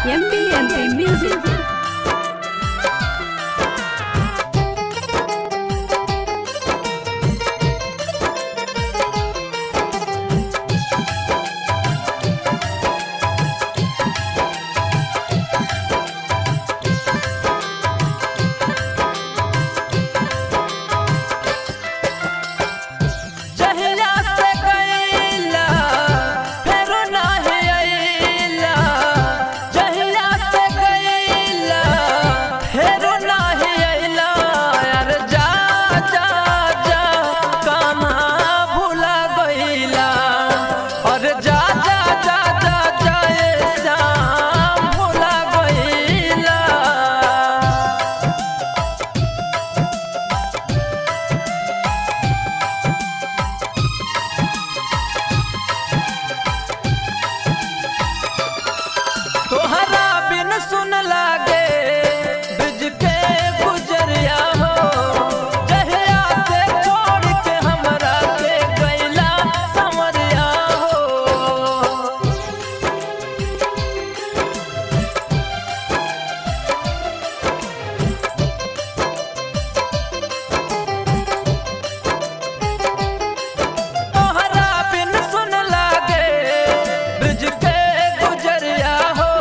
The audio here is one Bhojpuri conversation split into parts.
MP Music. सुन लागे ब्रिज के गुजरिया हो, जहिया से छोड़ के हमरा के गैला समरिया हो। तोहरा बिन सुन लागे ब्रिज के गुजरिया हो,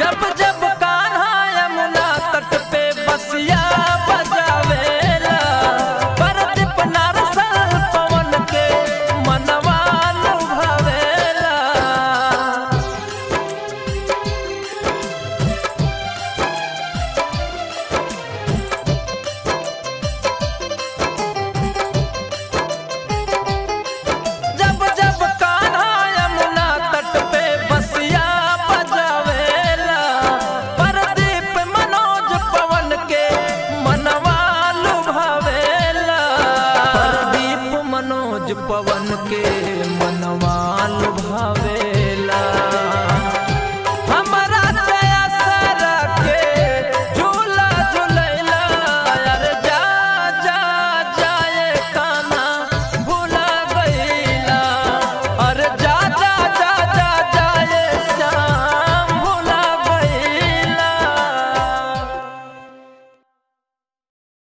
जब जब कान्हा यमुना तट पे बसिया बजावेला, परदीप नारसल पवन के मनवा लुभावेला। जब जब कान्हा यमुना तट पे बसिया पवन के मनवा लुभावेला, हमरा दया सारा के झूला झूलैला। अरे जा जा जाए कान्हा भूला गईला, अरे